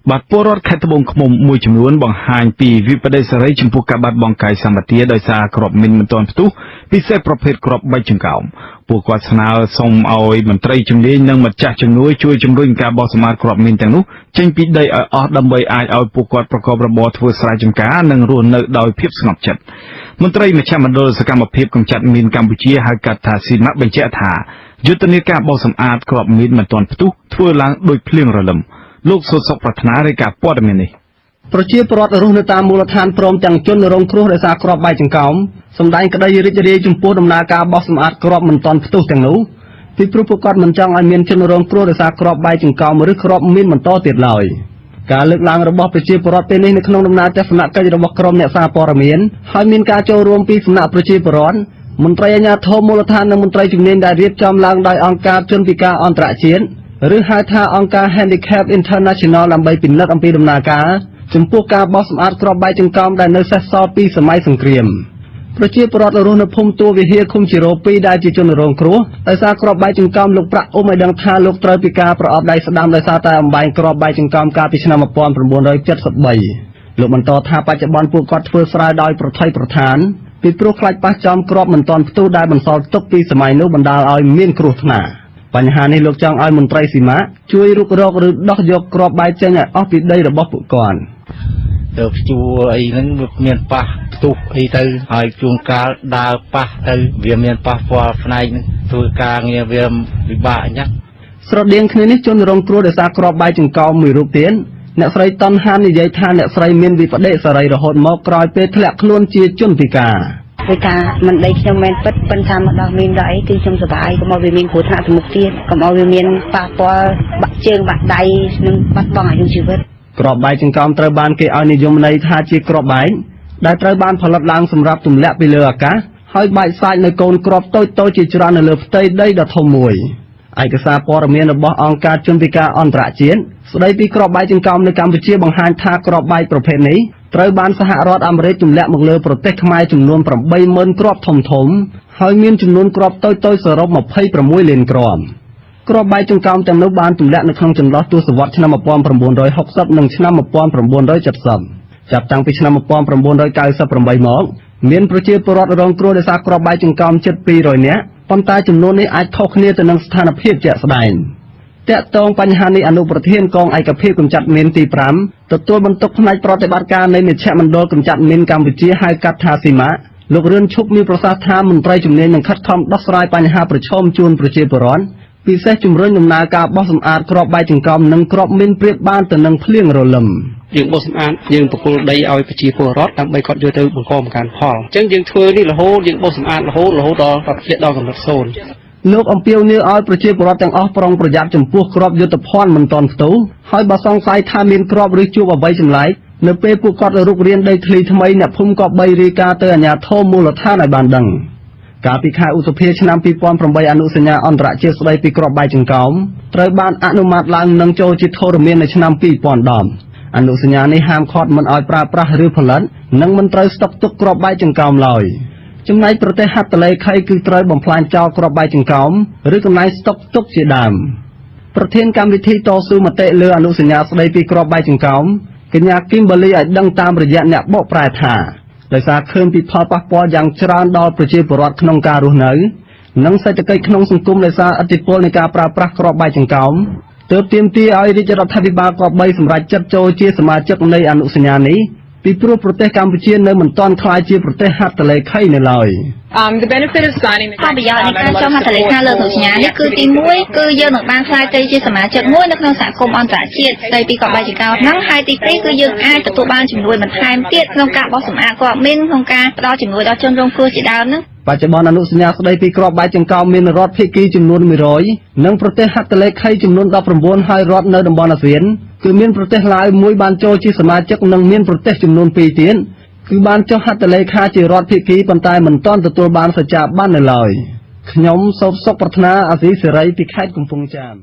បាត់ពលរដ្ឋខេត្តត្បូងឃ្មុំមួយចំនួនបង្ហាញពីវិបត្តិសេរីចំពោះការបាត់បង់កាយសម្បត្តិដោយសារគ្រាប់មីនមិនទាន់ផ្ទុះពិសេសប្រភេទគ្រាប់បែកចង្កោមពួកគាត់ស្នើសុំឲ្យមន្ត្រីជំនាញនិងម្ចាស់ជំនួយជួយជំរុញការបោះសម្អាតគ្រាប់មីនទាំងនោះចេញពីដីឲ្យអស់ដើម្បីអាចឲ្យពួកគាត់ប្រកបរបរធ្វើស្រែចម្ការនិងរស់នៅដោយភាពស្ងប់ចិត្តមន្ត្រីមជ្ឈមណ្ឌលសកម្មភាពកម្ចាត់មីនកម្ពុជាហៅកាត់ថាស៊ីម៉ាក់បញ្ជាក់ថាយុទ្ធនាការបោះសម្អាតគ្រាប់មីនមិនទាន់ផ្ទុះធ្វើឡើងដោយភ្លៀងរលឹមលោកសុសុប្រាថ្នារាយការណ៍ព័ត៌មាននេះប្រជាពលរដ្ឋរស់នៅតាមមូលដ្ឋានព្រមទាំងជនរងគ្រោះដោយសារគ្រាប់បែកចង្កោមសម្ដែងក្តីរីករាយចំពោះដំណើរការបោះសម្អាតគ្រាប់មិនទាន់ផ្ទុះទាំងនោះពីព្រោះពួកគាត់មិនចង់ឲ្យមានជនរងគ្រោះដោយសារគ្រាប់បែកចង្កោមឬគ្រាប់មីនបន្តទៀតឡើយការលើកឡើងរបស់ប្រជាពលរដ្ឋពេលនេះនៅក្នុងដំណើរទស្សនកិច្ចរបស់ក្រុមអ្នកសារព័ត៌មានហើយមានការចូលរួមពីសំណាក់ប្រជាពលរដ្ឋមន្ត្រីអាជ្ញាធរមូលដ្ឋាននិងមន្ត្រីជំនាញដែលរៀបចំឡើងដោយអង្គការជនពិការអន្តរជាតិឬហៅថាអង្គការ Handicap International ដើម្បីពិនិត្យអំពីដំណើរការចំពោះការបោះសម្អាតគ្រាប់បែកចង្កោមដែលនៅសេសសល់ពីសម័យសង្គ្រាមប្រជាពលរដ្ឋរស់នៅភូមិទួលវិហារឃុំជីរ៉ូ2ដែលជាជនរងគ្រោះដោយសារគ្រាប់បែកចង្កោមលោកប្រាក់ឲ្យដឹងថាលោកត្រូវពីការប្រអប់ដៃស្ដាំដោយសារតែអំបែងគ្រាប់បែកចង្កោមកាលពីឆ្នាំ1973លោកបន្តថាបច្ចុប្បន្នពួកគាត់ធ្វើស្រែដោយប្រថុយប្រឋានពីព្រោះខ្លាចប៉ះចំគ្រាប់មិនទាន់ផ្ទុះដែលបន្សល់ទុកពីសម័យនោះបណ្ដាលឲ្យមានគ្រោះថ្នាក់បញ្ហានេះលោកចង់ឲ្យមន្ត្រីស៊ីម៉ាជួយរុករកឬដោះយកគ្រាប់បែកចេញឲ្យអស់ពីដីរបស់ពួកគាត់ទៅជួអីហ្នឹងមានប៉ះផ្ទុះអីទៅហើយជួនកាលដើរប៉ះទៅវាមានប៉ះពាល់ផ្នែកហ្នឹងធ្វើការងារវាពិបាកអញ្ចឹងស្រដៀងគ្នានេះជនរងគ្រោះដោយសារគ្រាប់បែកចង្កោមមួយរូបទៀតអ្នកស្រីតនហាននិយាយថាអ្នកស្រីមានវិបត្តិសេរីរហូតមកក្រោយពេលធ្លាក់ខ្លួនជាជនពិការគឺថាមិនដីខ្ញុំមិនពិតប៉ុន្តែមកដល់មានដល់អីគឺខ្ញុំសប្បាយកុំឲ្យវាមានគ្រោះថ្នាក់ទៅមុខទៀតកុំឲ្យវាមានប៉ះពាល់បាក់ជើងបាក់ដៃនិងបាត់បង់អាយុជីវិតគ្រាប់បែកចង្កោមត្រូវបានគេឲ្យនិយមន័យថាជាគ្រាប់បែកដែលត្រូវបានផលិតឡើងសម្រាប់ទម្លាក់ពីលើអាកាសហើយបែកសាច់នៅកូនគ្រាប់តូចៗជាច្រើននៅលើផ្ទៃដីដ៏ធំមួយឯកសារព័ត៌មានរបស់អង្គការជនពិការអន្តរជាតិស្ដីពីគ្រាប់បែកចង្កោមនៅកម្ពុជាបង្ហាញថាគ្រាប់បែកប្រភេទនេះត្រូវបានសហរដ្ឋអាមេរិកទម្លាក់មកលើប្រទេសខ្មែរចំនួន 80,000 គ្រាប់ធំហើយមានចំនួនគ្រាប់តូចសរុប 26 លានគ្រាប់គ្រាប់បែកចង្កោមទាំងនោះបានទម្លាក់នៅក្នុងចន្លោះទសវត្សរ៍ឆ្នាំ 1960 និងឆ្នាំ 1970 ចាប់តាំងពីឆ្នាំ 1998 មកមានប្រជាពលរដ្ឋរងគ្រោះដោយសារគ្រាប់បែកចង្កោមជិត 200 នាក់ប៉ុន្តែចំនួននេះអាចខុសគ្នាទៅនឹងស្ថានភាពជាក់ស្ដែងតាក់ទងបញ្ហានេះអនុប្រធានកងឯកភាពកម្ចាត់មីនទី5ទទួលបន្ទុកផ្នែកប្រតិបត្តិការនៃមជ្ឈមណ្ឌលកម្ចាត់មីនកម្ពុជាហៅកាត់ថាស៊ីម៉ាលោករឿនឈុកមានប្រសាសន៍ថាមន្ត្រីជំនាញនឹងខិតខំដោះស្រាយបញ្ហាប្រឈមជូនប្រជាពលរដ្ឋពិសេសជំរុញដំណើរការបោះសម្អាតគ្រាប់បែកចង្កោមនិងគ្រាប់មីនប្រៀបបានទៅនឹងភ្លៀងរលឹមយើងបោះសម្អាតយើងបកគលដីឲ្យប្រជាពលរដ្ឋដើម្បីគាត់យកទៅបង្កបង្កើនផលអញ្ចឹងយើងធ្វើនេះរហូតយើងបោះសម្អាតរហូតដល់ធ្លាក់ដល់កម្រិត0លោកអំពាវនាវឲ្យប្រជាពលរដ្ឋទាំងអស់ប្រុងប្រយ័ត្នចំពោះគ្រាប់យុទ្ធភ័ណ្ឌមិនទាន់ផ្ទុះហើយបើសង្ស័យថាមានគ្រាប់ឬជួបអ្វីចម្លែកនៅពេលពួកគាត់រុករៀនដីធ្លីថ្មីអ្នកភូមិក៏បីរាយការណ៍ទៅអាជ្ញាធរមូលដ្ឋានឲ្យបានដឹងកាលពីខែឧសភាឆ្នាំ 2008 អនុសញ្ញាអន្តរជាតិស្តីពីគ្រាប់បែកចង្កោមត្រូវបានអនុម័តឡើងនិងចូលជាធរមាននៅឆ្នាំ 2010 អនុសញ្ញានេះហាមឃាត់មិនឲ្យប្រើប្រាស់ឬផលិតនិងមិនត្រូវស្តុកទុកគ្រាប់បែកចង្កោមឡើយចំណែកប្រទេសហត្ថលេខីគឺត្រូវបំផ្លាញចោលគ្រាប់បែកចង្កោមឬកន្លែងស្តុកទុកជាដើមប្រធានកម្មវិធីតស៊ូមតិលើអនុសញ្ញាស្តីពីគ្រាប់បែកចង្កោមកញ្ញាគីមបលីឲ្យដឹងតាមរយៈអ្នកបកប្រែថាដោយសារឃើញពីផលប៉ះពាល់យ៉ាងច្រើនដល់ប្រជាពលរដ្ឋក្នុងការរស់នៅនិងសេដ្ឋកិច្ចក្នុងសង្គមដោយសារឥទ្ធិពលនៃការប្រើប្រាស់គ្រាប់បែកចង្កោមទើបទាមទារឲ្យរាជរដ្ឋាភិបាលគប្បីសម្រេចចិត្តចូលជាសមាជិកនៃអនុសញ្ញានេះពីព្រោះប្រទេសកម្ពុជានៅមិនទាន់ក្លាយជាប្រទេសហត្ថលេខីនៅឡើយThe benefit of signing the ប្រយោជន៍នៃការចុះហត្ថលេខាលើអនុសញ្ញានេះគឺទី1គឺយើងនឹងបានក្លាយទៅជាសមាជិកមួយនៅក្នុងសហគមន៍អន្តរជាតិស្តីពីគ្រាប់បែកចង្កោមហ្នឹងហើយទី2គឺយើងអាចទទួលបានជំនួយបន្ថែមទៀតក្នុងការបោះសម្អាតគ្រាប់មីនក្នុងការផ្ដល់ជំនួយដល់ជនរងគ្រោះជាដើមហ្នឹងបច្ចុប្បន្នអនុសញ្ញាស្តីពីគ្រាប់បែកចង្កោមមានរដ្ឋភាគីចំនួន 100 និងប្រទេសហត្ថលេខីចំនួន 19 ហើយរដ្ឋនៅតំបន់អាស៊ានគឺមានប្រទេសឡាវមួយបានចូលជាសមាជិកនិងមានប្រទេសចំនួន 2 ទៀតគឺបានចុះហត្ថលេខាជារដ្ឋភាគីប៉ុន្តែមិនទាន់ទទួលបានសច្ចាប័ននៅឡើយខ្ញុំសូមសុខប្រាថ្នាអាស៊ីសេរីពីខេត្តកំពង់ចាម